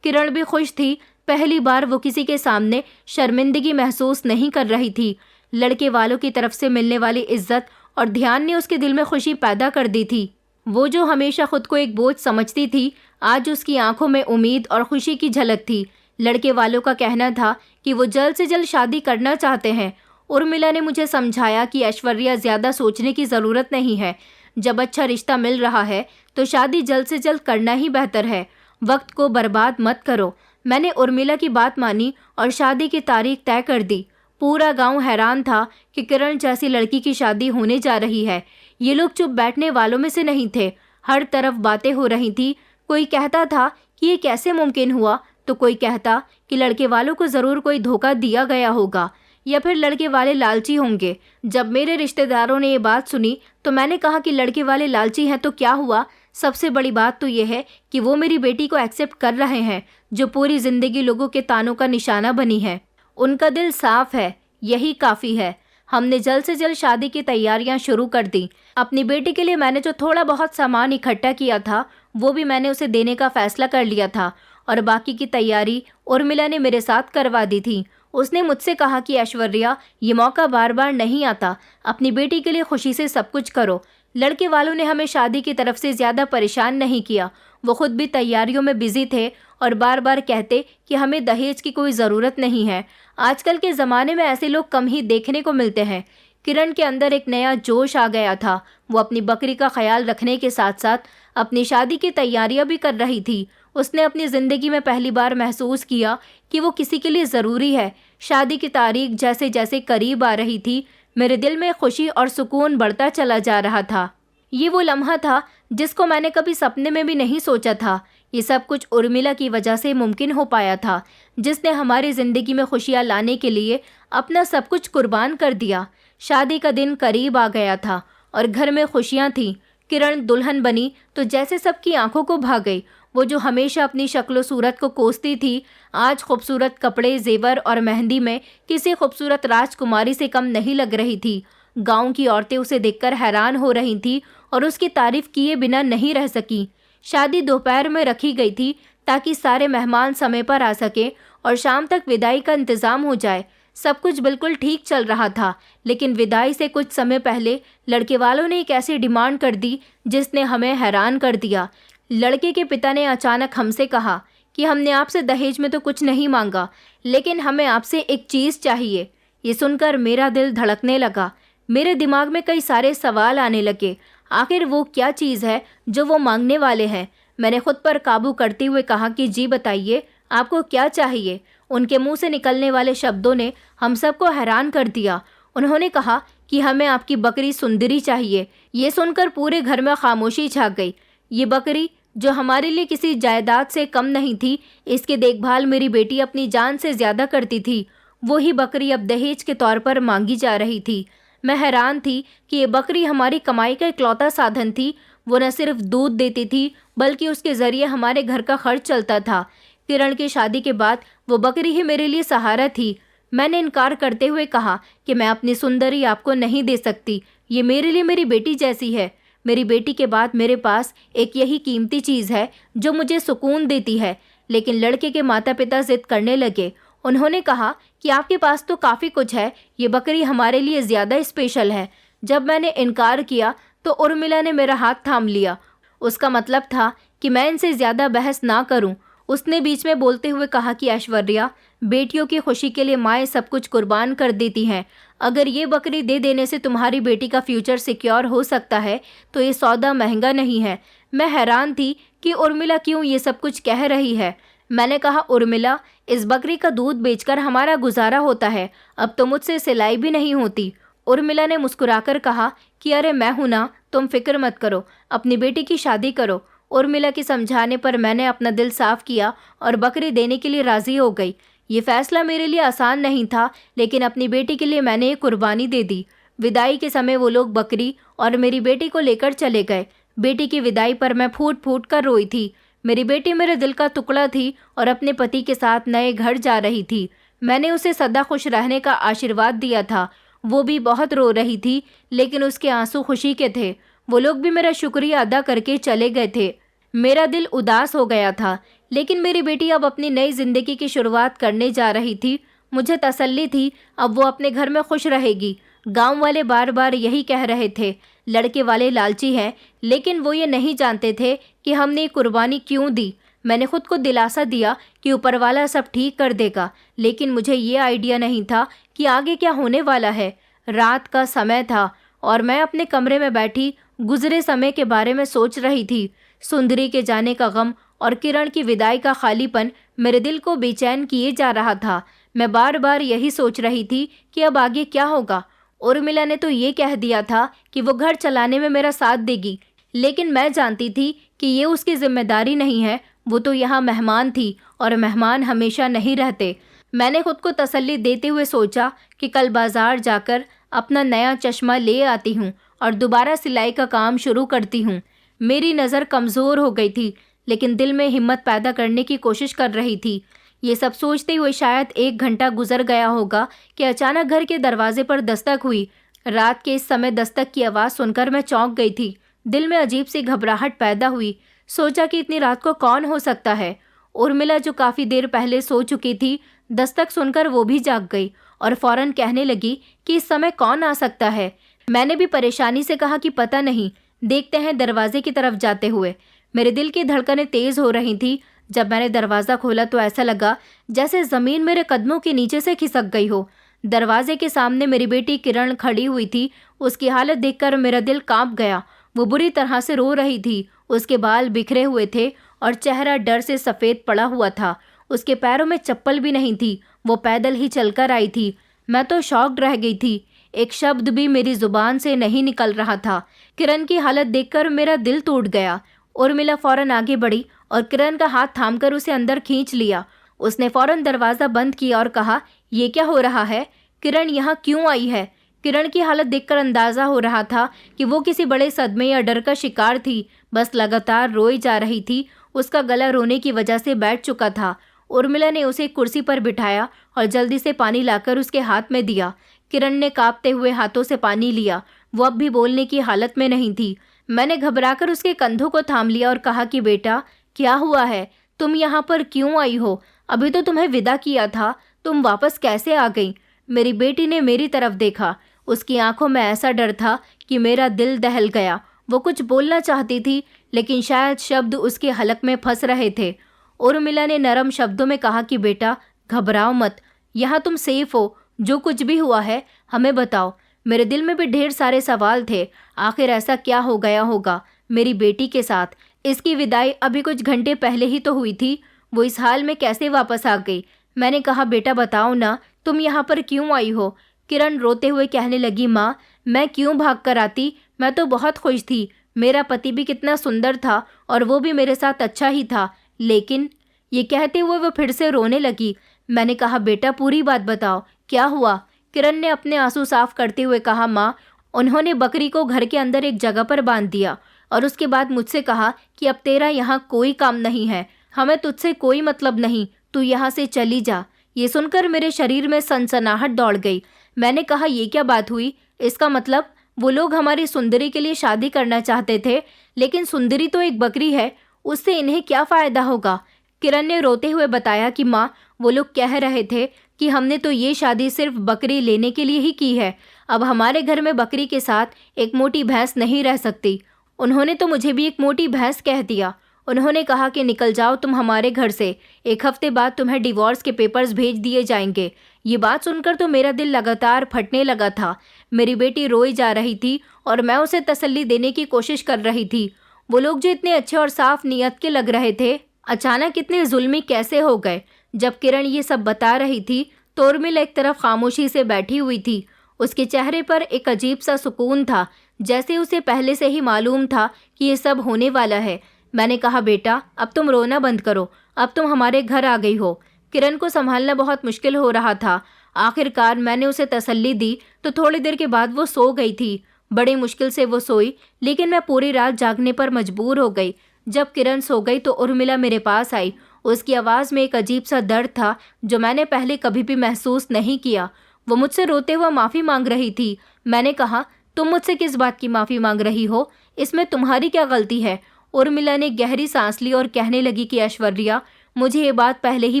Speaker 1: किरण भी खुश थी। पहली बार वो किसी के सामने शर्मिंदगी महसूस नहीं कर रही थी। लड़के वालों की तरफ से मिलने वाली इज्जत और ध्यान ने उसके दिल में खुशी पैदा कर दी थी। वो जो हमेशा खुद को एक बोझ समझती थी, आज उसकी आंखों में उम्मीद और खुशी की झलक थी। लड़के वालों का कहना था कि वो जल्द से जल्द शादी करना चाहते हैं। उर्मिला ने मुझे समझाया कि ऐश्वर्या, ज़्यादा सोचने की ज़रूरत नहीं है। जब अच्छा रिश्ता मिल रहा है तो शादी जल्द से जल्द करना ही बेहतर है। वक्त को बर्बाद मत करो। मैंने उर्मिला की बात मानी और शादी की तारीख तय कर दी। पूरा गांव हैरान था कि किरण जैसी लड़की की शादी होने जा रही है। ये लोग चुप बैठने वालों में से नहीं थे। हर तरफ बातें हो रही थी। कोई कहता था कि ये कैसे मुमकिन हुआ, तो कोई कहता कि लड़के वालों को ज़रूर कोई धोखा दिया गया होगा या फिर लड़के वाले लालची होंगे। जब मेरे रिश्तेदारों ने ये बात सुनी तो मैंने कहा कि लड़के वाले लालची हैं तो क्या हुआ, सबसे बड़ी बात तो ये है कि वो मेरी बेटी को एक्सेप्ट कर रहे हैं, जो पूरी ज़िंदगी लोगों के तानों का निशाना बनी है। उनका दिल साफ है, यही काफ़ी है। हमने जल्द से जल्द शादी की तैयारियां शुरू कर दी। अपनी बेटी के लिए मैंने जो थोड़ा बहुत सामान इकट्ठा किया था वो भी मैंने उसे देने का फैसला कर लिया था, और बाकी की तैयारी उर्मिला ने मेरे साथ करवा दी थी। उसने मुझसे कहा कि ऐश्वर्या, ये मौका बार बार नहीं आता, अपनी बेटी के लिए खुशी से सब कुछ करो। लड़के वालों ने हमें शादी की तरफ से ज़्यादा परेशान नहीं किया। वो खुद भी तैयारियों में बिजी थे और बार बार कहते कि हमें दहेज की कोई ज़रूरत नहीं है। आजकल के ज़माने में ऐसे लोग कम ही देखने को मिलते हैं। किरण के अंदर एक नया जोश आ गया था। वो अपनी बकरी का ख्याल रखने के साथ साथ अपनी शादी की तैयारियां भी कर रही थी। उसने अपनी ज़िंदगी में पहली बार महसूस किया कि वो किसी के लिए ज़रूरी है। शादी की तारीख जैसे जैसे करीब आ रही थी, मेरे दिल में खुशी और सुकून बढ़ता चला जा रहा था। ये वो लम्हा था जिसको मैंने कभी सपने में भी नहीं सोचा था। ये सब कुछ उर्मिला की वजह से मुमकिन हो पाया था, जिसने हमारी ज़िंदगी में खुशियाँ लाने के लिए अपना सब कुछ कुर्बान कर दिया। शादी का दिन करीब आ गया था और घर में खुशियाँ थीं। किरण दुल्हन बनी तो जैसे सबकी आंखों को भा गई। वो जो हमेशा अपनी शक्ल सूरत को कोसती थी, आज खूबसूरत कपड़े, जेवर और मेहंदी में किसी खूबसूरत राजकुमारी से कम नहीं लग रही थी। गांव की औरतें उसे देखकर हैरान हो रही थी और उसकी तारीफ किए बिना नहीं रह सकी। शादी दोपहर में रखी गई थी ताकि सारे मेहमान समय पर आ सके और शाम तक विदाई का इंतज़ाम हो जाए। सब कुछ बिल्कुल ठीक चल रहा था, लेकिन विदाई से कुछ समय पहले लड़के वालों ने एक ऐसी डिमांड कर दी जिसने हमें हैरान कर दिया। लड़के के पिता ने अचानक हमसे कहा कि हमने आपसे दहेज में तो कुछ नहीं मांगा, लेकिन हमें आपसे एक चीज़ चाहिए। ये सुनकर मेरा दिल धड़कने लगा। मेरे दिमाग में कई सारे सवाल आने लगे। आखिर वो क्या चीज़ है जो वो मांगने वाले हैं? मैंने खुद पर काबू करते हुए कहा कि जी बताइए, आपको क्या चाहिए? उनके मुंह से निकलने वाले शब्दों ने हम सबको हैरान कर दिया। उन्होंने कहा कि हमें आपकी बकरी सुंदरी चाहिए। ये सुनकर पूरे घर में खामोशी छा गई। ये बकरी जो हमारे लिए किसी जायदाद से कम नहीं थी, इसकी देखभाल मेरी बेटी अपनी जान से ज़्यादा करती थी। वही बकरी अब दहेज के तौर पर मांगी जा रही थी। मैं हैरान थी कि ये बकरी हमारी कमाई का इकलौता साधन थी। वो न सिर्फ दूध देती थी, बल्कि उसके ज़रिए हमारे घर का खर्च चलता था। किरण की शादी के बाद वो बकरी ही मेरे लिए सहारा थी। मैंने इनकार करते हुए कहा कि मैं अपनी सुंदरी आपको नहीं दे सकती। ये मेरे लिए मेरी बेटी जैसी है। मेरी बेटी के बाद मेरे पास एक यही कीमती चीज़ है जो मुझे सुकून देती है। लेकिन लड़के के माता पिता जिद करने लगे। उन्होंने कहा कि आपके पास तो काफ़ी कुछ है, ये बकरी हमारे लिए ज़्यादा स्पेशल है। जब मैंने इनकार किया तो उर्मिला ने मेरा हाथ थाम लिया। उसका मतलब था कि मैं इनसे ज़्यादा बहस ना करूं। उसने बीच में बोलते हुए कहा कि ऐश्वर्या, बेटियों की खुशी के लिए माएँ सब कुछ कुर्बान कर देती हैं। अगर ये बकरी दे देने से तुम्हारी बेटी का फ्यूचर सिक्योर हो सकता है तो ये सौदा महंगा नहीं है। मैं हैरान थी कि उर्मिला क्यों ये सब कुछ कह रही है। मैंने कहा, उर्मिला, इस बकरी का दूध बेचकर हमारा गुजारा होता है, अब तो मुझसे सिलाई भी नहीं होती। उर्मिला ने मुस्कुराकर कहा कि अरे मैं हूं ना, तुम फिक्र मत करो, अपनी बेटी की शादी करो। उर्मिला के समझाने पर मैंने अपना दिल साफ किया और बकरी देने के लिए राजी हो गई। ये फैसला मेरे लिए आसान नहीं था, लेकिन अपनी बेटी के लिए मैंने एक कुर्बानी दे दी। विदाई के समय वो लोग बकरी और मेरी बेटी को लेकर चले गए। बेटी की विदाई पर मैं फूट फूट कर रोई थी। मेरी बेटी मेरे दिल का टुकड़ा थी और अपने पति के साथ नए घर जा रही थी। मैंने उसे सदा खुश रहने का आशीर्वाद दिया था। वो भी बहुत रो रही थी, लेकिन उसके आंसू खुशी के थे। वो लोग भी मेरा शुक्रिया अदा करके चले गए थे। मेरा दिल उदास हो गया था, लेकिन मेरी बेटी अब अपनी नई जिंदगी की शुरुआत करने जा रही थी। मुझे तसल्ली थी, अब वो अपने घर में खुश रहेगी। गांव वाले बार बार यही कह रहे थे, लड़के वाले लालची हैं, लेकिन वो ये नहीं जानते थे कि हमने कुर्बानी क्यों दी। मैंने खुद को दिलासा दिया कि ऊपर वाला सब ठीक कर देगा, लेकिन मुझे ये आइडिया नहीं था कि आगे क्या होने वाला है। रात का समय था और मैं अपने कमरे में बैठी गुजरे समय के बारे में सोच रही थी। सुंदरी के जाने का गम और किरण की विदाई का खालीपन मेरे दिल को बेचैन किए जा रहा था। मैं बार बार यही सोच रही थी कि अब आगे क्या होगा। उर्मिला ने तो ये कह दिया था कि वो घर चलाने में मेरा साथ देगी, लेकिन मैं जानती थी कि ये उसकी जिम्मेदारी नहीं है। वो तो यहाँ मेहमान थी और मेहमान हमेशा नहीं रहते। मैंने खुद को तसल्ली देते हुए सोचा कि कल बाजार जाकर अपना नया चश्मा ले आती हूँ और दोबारा सिलाई का काम शुरू करती हूँ। मेरी नज़र कमज़ोर हो गई थी, लेकिन दिल में हिम्मत पैदा करने की कोशिश कर रही थी। ये सब सोचते हुए शायद 1 घंटा गुजर गया होगा कि अचानक घर के दरवाजे पर दस्तक हुई। रात के इस समय दस्तक की आवाज़ सुनकर मैं चौंक गई थी। दिल में अजीब सी घबराहट पैदा हुई। सोचा कि इतनी रात को कौन हो सकता है। उर्मिला जो काफ़ी देर पहले सो चुकी थी, दस्तक सुनकर वो भी जाग गई और फौरन कहने लगी कि इस समय कौन आ सकता है। मैंने भी परेशानी से कहा कि पता नहीं, देखते हैं दरवाजे की तरफ जाते हुए। मेरे दिल की धड़कनें तेज़ हो रही थी। जब मैंने दरवाज़ा खोला तो ऐसा लगा जैसे ज़मीन मेरे कदमों के नीचे से खिसक गई हो। दरवाजे के सामने मेरी बेटी किरण खड़ी हुई थी। उसकी हालत देखकर मेरा दिल कांप गया। वो बुरी तरह से रो रही थी। उसके बाल बिखरे हुए थे और चेहरा डर से सफ़ेद पड़ा हुआ था। उसके पैरों में चप्पल भी नहीं थी। वो पैदल ही चलकर आई थी। मैं तो शॉक्ड रह गई थी। एक शब्द भी मेरी ज़ुबान से नहीं निकल रहा था। किरण की हालत देखकर मेरा दिल टूट गया। उर्मिला फौरन आगे बढ़ी और किरण का हाथ थामकर उसे अंदर खींच लिया। उसने फौरन दरवाज़ा बंद किया और कहा, ये क्या हो रहा है? किरण यहाँ क्यों आई है? किरण की हालत देखकर अंदाज़ा हो रहा था कि वो किसी बड़े सदमे या डर का शिकार थी। बस लगातार रोई जा रही थी। उसका गला रोने की वजह से बैठ चुका था। उर्मिला ने उसे कुर्सी पर बिठाया और जल्दी से पानी लाकर उसके हाथ में दिया। किरण ने कांपते हुए हाथों से पानी लिया। वो अब भी बोलने की हालत में नहीं थी। मैंने घबराकर उसके कंधों को थाम लिया और कहा कि बेटा, क्या हुआ है? तुम यहाँ पर क्यों आई हो? अभी तो तुम्हें विदा किया था, तुम वापस कैसे आ गई? मेरी बेटी ने मेरी तरफ देखा। उसकी आंखों में ऐसा डर था कि मेरा दिल दहल गया। वो कुछ बोलना चाहती थी, लेकिन शायद शब्द उसके हलक में फंस रहे थे। उर्मिला ने नरम शब्दों में कहा कि बेटा, घबराओ मत, यहाँ तुम सेफ हो। जो कुछ भी हुआ है हमें बताओ। मेरे दिल में भी ढेर सारे सवाल थे। आखिर ऐसा क्या हो गया होगा मेरी बेटी के साथ? इसकी विदाई अभी कुछ घंटे पहले ही तो हुई थी। वो इस हाल में कैसे वापस आ गई? मैंने कहा, बेटा बताओ ना, तुम यहाँ पर क्यों आई हो? किरण रोते हुए कहने लगी, माँ, मैं क्यों भाग कर आती? मैं तो बहुत खुश थी। मेरा पति भी कितना सुंदर था और वो भी मेरे साथ अच्छा ही था, लेकिन ये कहते हुए वो फिर से रोने लगी। मैंने कहा, बेटा पूरी बात बताओ, क्या हुआ? किरण ने अपने आंसू साफ करते हुए कहा, माँ, उन्होंने बकरी को घर के अंदर एक जगह पर बांध दिया और उसके बाद मुझसे कहा कि अब तेरा यहाँ कोई काम नहीं है, हमें तुझसे कोई मतलब नहीं, तू यहाँ से चली जा। ये सुनकर मेरे शरीर में सनसनाहट दौड़ गई। मैंने कहा, ये क्या बात हुई? इसका मतलब वो लोग हमारी सुंदरी के लिए शादी करना चाहते थे, लेकिन सुंदरी तो एक बकरी है, उससे इन्हें क्या फ़ायदा होगा? किरण ने रोते हुए बताया कि माँ, वो लोग कह रहे थे कि हमने तो ये शादी सिर्फ बकरी लेने के लिए ही की है। अब हमारे घर में बकरी के साथ एक मोटी भैंस नहीं रह सकती। उन्होंने तो मुझे भी एक मोटी भैंस कह दिया। उन्होंने कहा कि निकल जाओ तुम हमारे घर से, 1 हफ्ते बाद तुम्हें डिवोर्स के पेपर्स भेज दिए जाएंगे। ये बात सुनकर तो मेरा दिल लगातार फटने लगा था। मेरी बेटी रोई जा रही थी और मैं उसे तसल्ली देने की कोशिश कर रही थी। वो लोग जो इतने अच्छे और साफ नीयत के लग रहे थे, अचानक इतने जुल्मी कैसे हो गए? जब किरण ये सब बता रही थी तो उर्मिला एक तरफ खामोशी से बैठी हुई थी। उसके चेहरे पर एक अजीब सा सुकून था, जैसे उसे पहले से ही मालूम था कि ये सब होने वाला है। मैंने कहा, बेटा अब तुम रोना बंद करो, अब तुम हमारे घर आ गई हो। किरण को संभालना बहुत मुश्किल हो रहा था। आखिरकार मैंने उसे तसल्ली दी तो थोड़ी देर के बाद वो सो गई थी। बड़ी मुश्किल से वो सोई, लेकिन मैं पूरी रात जागने पर मजबूर हो गई। जब किरण सो गई तो उर्मिला मेरे पास आई। उसकी आवाज़ में एक अजीब सा दर्द था जो मैंने पहले कभी भी महसूस नहीं किया। वो मुझसे रोते हुए माफ़ी मांग रही थी। मैंने कहा, तुम मुझसे किस बात की माफ़ी मांग रही हो? इसमें तुम्हारी क्या गलती है? उर्मिला ने गहरी सांस ली और कहने लगी कि ऐश्वर्या, मुझे ये बात पहले ही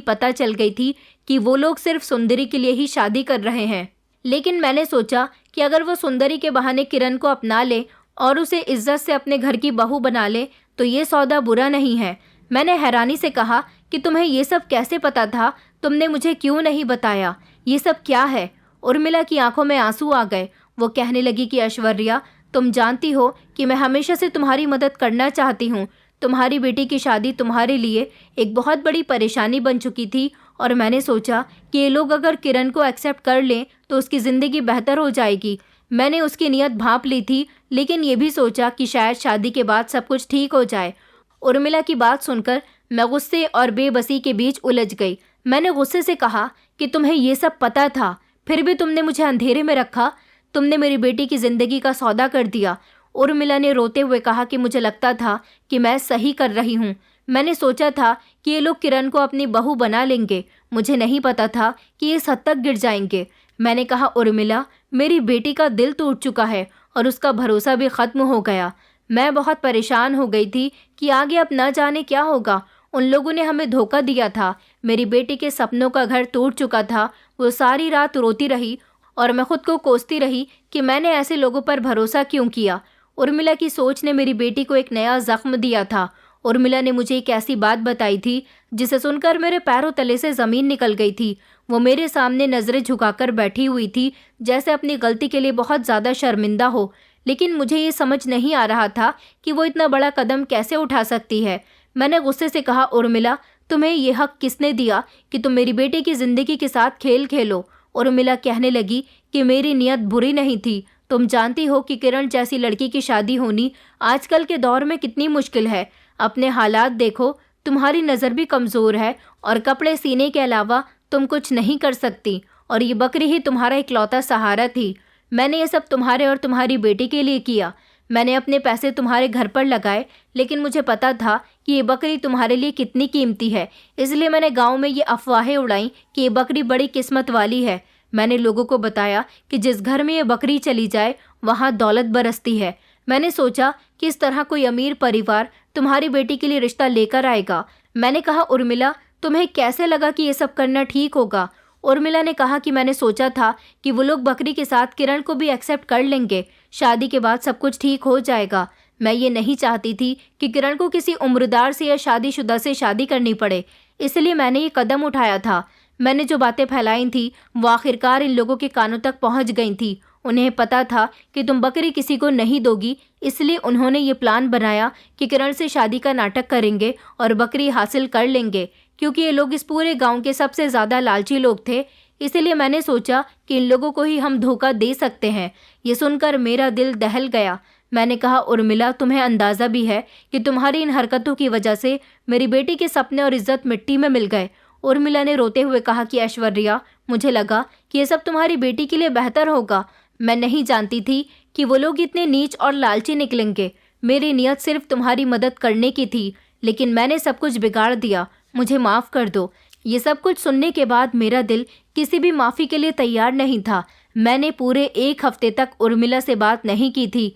Speaker 1: पता चल गई थी कि वो लोग सिर्फ सुंदरी के लिए ही शादी कर रहे हैं, लेकिन मैंने सोचा कि अगर वो सुंदरी के बहाने किरण को अपना ले और उसे इज्जत से अपने घर की बहू बना ले तो ये सौदा बुरा नहीं है। मैंने हैरानी से कहा कि तुम्हें ये सब कैसे पता था? तुमने मुझे क्यों नहीं बताया? ये सब क्या है? उर्मिला की आंखों में आंसू आ गए। वो कहने लगी कि ऐश्वर्या, तुम जानती हो कि मैं हमेशा से तुम्हारी मदद करना चाहती हूँ। तुम्हारी बेटी की शादी तुम्हारे लिए एक बहुत बड़ी परेशानी बन चुकी थी और मैंने सोचा कि ये लोग अगर किरण को एक्सेप्ट कर लें तो उसकी ज़िंदगी बेहतर हो जाएगी। मैंने उसकी नीयत भांप ली थी, लेकिन ये भी सोचा कि शायद शादी के बाद सब कुछ ठीक हो जाए। उर्मिला की बात सुनकर मैं गुस्से और बेबसी के बीच उलझ गई। मैंने गुस्से से कहा कि तुम्हें ये सब पता था, फिर भी तुमने मुझे अंधेरे में रखा। तुमने मेरी बेटी की ज़िंदगी का सौदा कर दिया। उर्मिला ने रोते हुए कहा कि मुझे लगता था कि मैं सही कर रही हूँ। मैंने सोचा था कि ये लोग किरण को अपनी बहू बना लेंगे। मुझे नहीं पता था कि ये इस हद तक गिर जाएंगे। मैंने कहा, उर्मिला, मेरी बेटी का दिल टूट चुका है और उसका भरोसा भी ख़त्म हो गया। मैं बहुत परेशान हो गई थी कि आगे अब ना जाने क्या होगा। उन लोगों ने हमें धोखा दिया था। मेरी बेटी के सपनों का घर टूट चुका था। वो सारी रात रोती रही और मैं खुद को कोसती रही कि मैंने ऐसे लोगों पर भरोसा क्यों किया। उर्मिला की सोच ने मेरी बेटी को एक नया जख्म दिया था। उर्मिला ने मुझे एक ऐसी बात बताई थी जिसे सुनकर मेरे पैरों तले से ज़मीन निकल गई थी। वो मेरे सामने नज़रें झुकाकर बैठी हुई थी, जैसे अपनी गलती के लिए बहुत ज़्यादा शर्मिंदा हो। लेकिन मुझे ये समझ नहीं आ रहा था कि वो इतना बड़ा कदम कैसे उठा सकती है। मैंने गुस्से से कहा, उर्मिला, तुम्हें ये हक किसने दिया कि तुम मेरी बेटी की ज़िंदगी के साथ खेल खेलो? उर्मिला कहने लगी कि मेरी नीयत बुरी नहीं थी। तुम जानती हो कि किरण जैसी लड़की की शादी होनी आजकल के दौर में कितनी मुश्किल है। अपने हालात देखो, तुम्हारी नज़र भी कमज़ोर है और कपड़े सीने के अलावा तुम कुछ नहीं कर सकती, और ये बकरी ही तुम्हारा इकलौता सहारा थी। मैंने ये सब तुम्हारे और तुम्हारी बेटी के लिए किया। मैंने अपने पैसे तुम्हारे घर पर लगाए, लेकिन मुझे पता था कि ये बकरी तुम्हारे लिए कितनी कीमती है। इसलिए मैंने गांव में ये अफवाहें उड़ाई कि ये बकरी बड़ी किस्मत वाली है। मैंने लोगों को बताया कि जिस घर में ये बकरी चली जाए वहाँ दौलत बरसती है। मैंने सोचा कि इस तरह कोई अमीर परिवार तुम्हारी बेटी के लिए रिश्ता लेकर आएगा। मैंने कहा, उर्मिला, तुम्हें कैसे लगा कि ये सब करना ठीक होगा? उर्मिला ने कहा कि मैंने सोचा था कि वो लोग बकरी के साथ किरण को भी एक्सेप्ट कर लेंगे। शादी के बाद सब कुछ ठीक हो जाएगा। मैं ये नहीं चाहती थी कि किरण को किसी उम्रदार से या शादीशुदा से शादी करनी पड़े, इसलिए मैंने ये कदम उठाया था। मैंने जो बातें फैलाई थी वो आखिरकार इन लोगों के कानों तक पहुंच गई थी। उन्हें पता था कि तुम बकरी किसी को नहीं दोगी, इसलिए उन्होंने ये प्लान बनाया कि किरण से शादी का नाटक करेंगे और बकरी हासिल कर लेंगे। क्योंकि ये लोग इस पूरे गांव के सबसे ज़्यादा लालची लोग थे, इसलिए मैंने सोचा कि इन लोगों को ही हम धोखा दे सकते हैं। ये सुनकर मेरा दिल दहल गया। मैंने कहा, उर्मिला, तुम्हें अंदाज़ा भी है कि तुम्हारी इन हरकतों की वजह से मेरी बेटी के सपने और इज्जत मिट्टी में मिल गए। उर्मिला ने रोते हुए कहा कि ऐश्वर्या, मुझे लगा कि ये सब तुम्हारी बेटी के लिए बेहतर होगा। मैं नहीं जानती थी कि वो लोग इतने नीच और लालची निकलेंगे। मेरी नीयत सिर्फ तुम्हारी मदद करने की थी, लेकिन मैंने सब कुछ बिगाड़ दिया। मुझे माफ़ कर दो। ये सब कुछ सुनने के बाद मेरा दिल किसी भी माफ़ी के लिए तैयार नहीं था। मैंने पूरे 1 हफ्ते तक उर्मिला से बात नहीं की थी।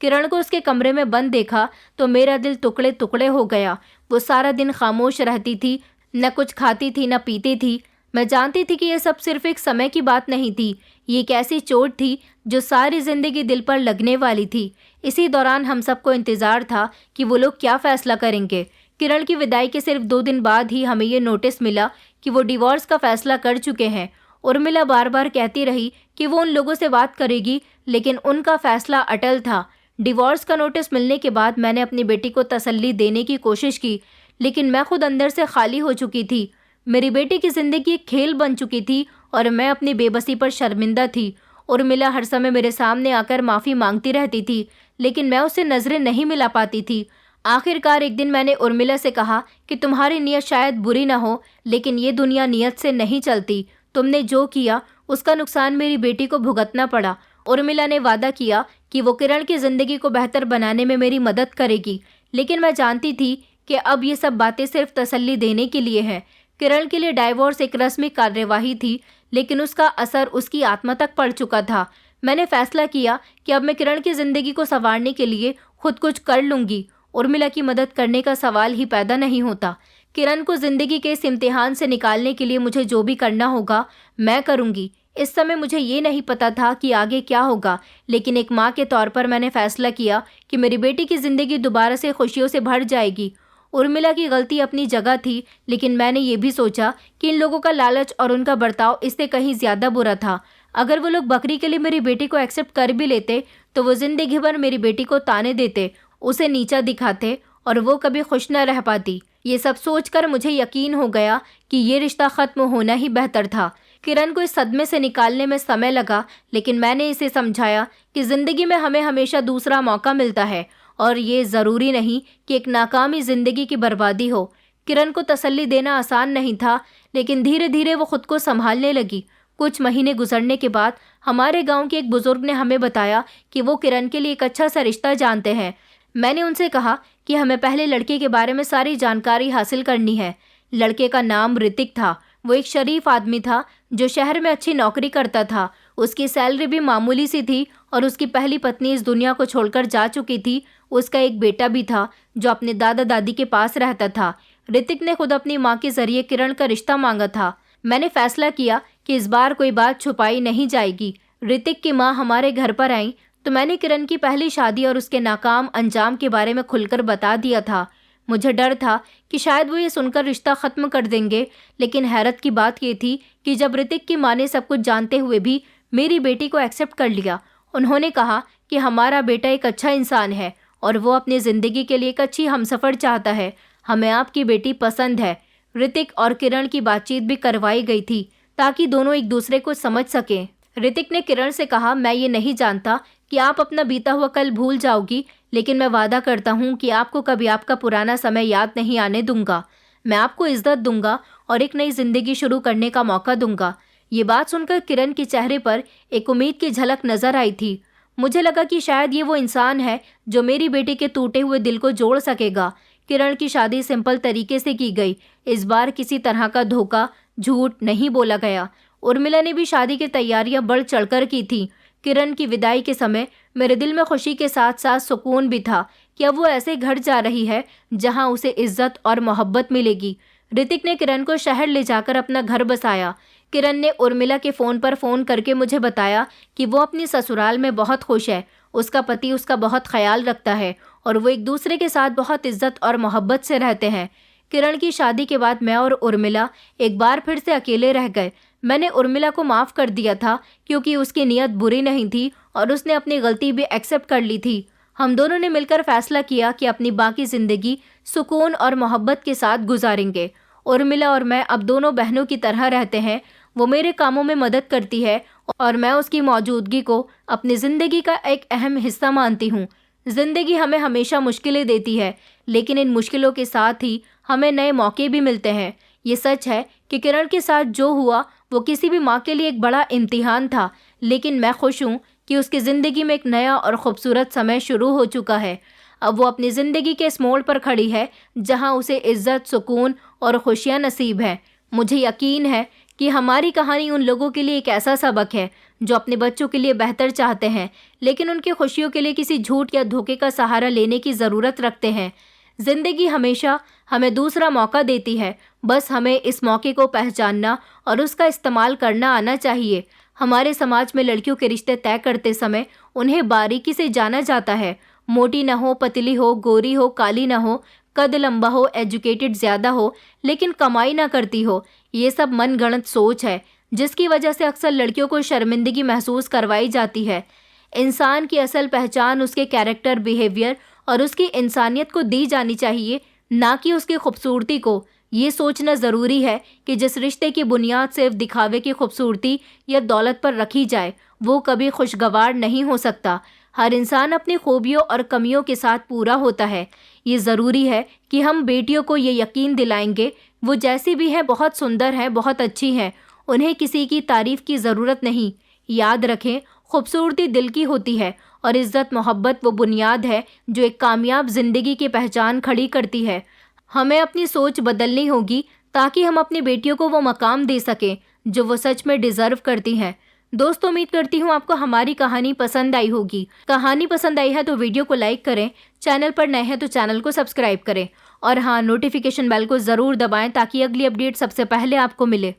Speaker 1: किरण को उसके कमरे में बंद देखा तो मेरा दिल टुकड़े टुकड़े हो गया। वो सारा दिन खामोश रहती थी, न कुछ खाती थी न पीती थी। मैं जानती थी कि ये सब सिर्फ एक समय की बात नहीं थी। ये एक ऐसी चोट थी जो सारी ज़िंदगी दिल पर लगने वाली थी। इसी दौरान हम सबको इंतज़ार था कि वो लोग क्या फ़ैसला करेंगे। किरण की विदाई के सिर्फ 2 दिन बाद ही हमें ये नोटिस मिला कि वो डिवोर्स का फ़ैसला कर चुके हैं। उर्मिला बार बार कहती रही कि वो उन लोगों से बात करेगी, लेकिन उनका फ़ैसला अटल था। डिवोर्स का नोटिस मिलने के बाद मैंने अपनी बेटी को तसल्ली देने की कोशिश की, लेकिन मैं खुद अंदर से खाली हो चुकी थी। मेरी बेटी की ज़िंदगी एक खेल बन चुकी थी और मैं अपनी बेबसी पर शर्मिंदा थी। उर्मिला हर समय मेरे सामने आकर माफ़ी मांगती रहती थी, लेकिन मैं उससे नज़रें नहीं मिला पाती थी। आखिरकार एक दिन मैंने उर्मिला से कहा कि तुम्हारी नीयत शायद बुरी ना हो, लेकिन ये दुनिया नीयत से नहीं चलती। तुमने जो किया उसका नुकसान मेरी बेटी को भुगतना पड़ा। उर्मिला ने वादा किया कि वो किरण की ज़िंदगी को बेहतर बनाने में मेरी मदद करेगी, लेकिन मैं जानती थी कि अब ये सब बातें सिर्फ तसल्ली देने के लिए हैं। किरण के लिए डाइवोर्स एक रस्मी कार्यवाही थी, लेकिन उसका असर उसकी आत्मा तक पड़ चुका था। मैंने फैसला किया कि अब मैं किरण की ज़िंदगी को संवारने के लिए खुद कुछ कर लूँगी। उर्मिला की मदद करने का सवाल ही पैदा नहीं होता। किरण को ज़िंदगी के इस इम्तिहान से निकालने के लिए मुझे जो भी करना होगा मैं करूँगी। इस समय मुझे ये नहीं पता था कि आगे क्या होगा, लेकिन एक माँ के तौर पर मैंने फैसला किया कि मेरी बेटी की ज़िंदगी दोबारा से खुशियों से भर जाएगी। उर्मिला की गलती अपनी जगह थी, लेकिन मैंने ये भी सोचा कि इन लोगों का लालच और उनका बर्ताव इससे कहीं ज़्यादा बुरा था। अगर वो लोग बकरी के लिए मेरी बेटी को एक्सेप्ट कर भी लेते तो वो ज़िंदगी भर मेरी बेटी को ताने देते, उसे नीचा दिखाते और वो कभी खुश न रह पाती। ये सब सोचकर मुझे यकीन हो गया कि ये रिश्ता ख़त्म होना ही बेहतर था। किरण को इस सदमे से निकालने में समय लगा, लेकिन मैंने इसे समझाया कि ज़िंदगी में हमें हमेशा दूसरा मौका मिलता है और ये ज़रूरी नहीं कि एक नाकामी ज़िंदगी की बर्बादी हो। किरण को तसल्ली देना आसान नहीं था, लेकिन धीरे धीरे वो खुद को संभालने लगी। कुछ महीने गुजरने के बाद हमारे गांव के एक बुजुर्ग ने हमें बताया कि वो किरण के लिए एक अच्छा सा रिश्ता जानते हैं। मैंने उनसे कहा कि हमें पहले लड़के के बारे में सारी जानकारी हासिल करनी है। लड़के का नाम ऋतिक था। वो एक शरीफ आदमी था जो शहर में अच्छी नौकरी करता था। उसकी सैलरी भी मामूली सी थी और उसकी पहली पत्नी इस दुनिया को छोड़कर जा चुकी थी। उसका एक बेटा भी था जो अपने दादा दादी के पास रहता था। ऋतिक ने खुद अपनी माँ के जरिए किरण का रिश्ता मांगा था। मैंने फैसला किया कि इस बार कोई बात छुपाई नहीं जाएगी। ऋतिक की माँ हमारे घर पर आई तो मैंने किरण की पहली शादी और उसके नाकाम अंजाम के बारे में खुलकर बता दिया था। मुझे डर था कि शायद वो ये सुनकर रिश्ता ख़त्म कर देंगे, लेकिन हैरत की बात ये थी कि जब ऋतिक की माँ ने सब कुछ जानते हुए भी मेरी बेटी को एक्सेप्ट कर लिया। उन्होंने कहा कि हमारा बेटा एक अच्छा इंसान है और वो अपनी ज़िंदगी के लिए एक अच्छी हमसफ़र चाहता है। हमें आपकी बेटी पसंद है। ऋतिक और किरण की बातचीत भी करवाई गई थी ताकि दोनों एक दूसरे को समझ सकें। ऋतिक ने किरण से कहा, मैं ये नहीं जानता कि आप अपना बीता हुआ कल भूल जाओगी, लेकिन मैं वादा करता हूँ कि आपको कभी आपका पुराना समय याद नहीं आने दूंगा। मैं आपको इज्जत दूंगा और एक नई जिंदगी शुरू करने का मौका दूंगा। ये बात सुनकर किरण के चेहरे पर एक उम्मीद की झलक नजर आई थी। मुझे लगा कि शायद ये वो इंसान है जो मेरी बेटी के टूटे हुए दिल को जोड़ सकेगा। किरण की शादी सिंपल तरीके से की गई। इस बार किसी तरह का धोखा, झूठ नहीं बोला गया। उर्मिला ने भी शादी की तैयारियां बढ़ चढ़कर की थी। किरण की विदाई के समय मेरे दिल में खुशी के साथ साथ सुकून भी था कि अब वो ऐसे घर जा रही है जहां उसे इज्जत और मोहब्बत मिलेगी। ऋतिक ने किरण को शहर ले जाकर अपना घर बसाया। किरण ने उर्मिला के फ़ोन पर फ़ोन करके मुझे बताया कि वो अपनी ससुराल में बहुत खुश है। उसका पति उसका बहुत ख्याल रखता है और वो एक दूसरे के साथ बहुत इज्जत और मोहब्बत से रहते हैं। किरण की शादी के बाद मैं और उर्मिला एक बार फिर से अकेले रह गए। मैंने उर्मिला को माफ़ कर दिया था क्योंकि उसकी नीयत बुरी नहीं थी और उसने अपनी गलती भी एक्सेप्ट कर ली थी। हम दोनों ने मिलकर फैसला किया कि अपनी बाकी ज़िंदगी सुकून और मोहब्बत के साथ गुजारेंगे। उर्मिला और मैं अब दोनों बहनों की तरह रहते हैं। वो मेरे कामों में मदद करती है और मैं उसकी मौजूदगी को अपनी ज़िंदगी का एक अहम हिस्सा मानती हूँ। ज़िंदगी हमें हमेशा मुश्किलें देती है, लेकिन इन मुश्किलों के साथ ही हमें नए मौके भी मिलते हैं। ये सच है कि किरण के साथ जो हुआ वो किसी भी माँ के लिए एक बड़ा इम्तिहान था, लेकिन मैं खुश हूँ कि उसकी ज़िंदगी में एक नया और ख़ूबसूरत समय शुरू हो चुका है। अब वो अपनी ज़िंदगी के इस मोड़ पर खड़ी है जहाँ उसे इज़्ज़त, सुकून और खुशियाँ नसीब हैं। मुझे यकीन है कि हमारी कहानी उन लोगों के लिए एक ऐसा सबक है जो अपने बच्चों के लिए बेहतर चाहते हैं, लेकिन उनकी खुशियों के लिए किसी झूठ या धोखे का सहारा लेने की ज़रूरत रखते हैं। ज़िंदगी हमेशा हमें दूसरा मौका देती है, बस हमें इस मौके को पहचानना और उसका इस्तेमाल करना आना चाहिए। हमारे समाज में लड़कियों के रिश्ते तय करते समय उन्हें बारीकी से जाना जाता है। मोटी ना हो, पतली हो, गोरी हो, काली ना हो, कद लंबा हो, एजुकेटेड ज़्यादा हो, लेकिन कमाई ना करती हो। ये सब मनगढ़ंत सोच है जिसकी वजह से अक्सर लड़कियों को शर्मिंदगी महसूस करवाई जाती है। इंसान की असल पहचान उसके कैरेक्टर, बिहेवियर और उसकी इंसानियत को दी जानी चाहिए, ना कि उसकी खूबसूरती को। ये सोचना ज़रूरी है कि जिस रिश्ते की बुनियाद सिर्फ दिखावे की खूबसूरती या दौलत पर रखी जाए वो कभी खुशगवार नहीं हो सकता। हर इंसान अपनी खूबियों और कमियों के साथ पूरा होता है। ये ज़रूरी है कि हम बेटियों को ये यकीन दिलाएंगे वो जैसी भी हैं बहुत सुंदर हैं, बहुत अच्छी हैं, उन्हें किसी की तारीफ़ की ज़रूरत नहीं। याद रखें, खूबसूरती दिल की होती है और इज़्ज़त मोहब्बत वो बुनियाद है जो एक कामयाब ज़िंदगी की पहचान खड़ी करती है। हमें अपनी सोच बदलनी होगी ताकि हम अपनी बेटियों को वो मकाम दे सकें जो वो सच में डिज़र्व करती हैं। दोस्तों, उम्मीद करती हूँ आपको हमारी कहानी पसंद आई होगी। कहानी पसंद आई है तो वीडियो को लाइक करें, चैनल पर नए हैं तो चैनल को सब्सक्राइब करें और हाँ, नोटिफिकेशन बेल को ज़रूर दबाएं ताकि अगली अपडेट सबसे पहले आपको मिले।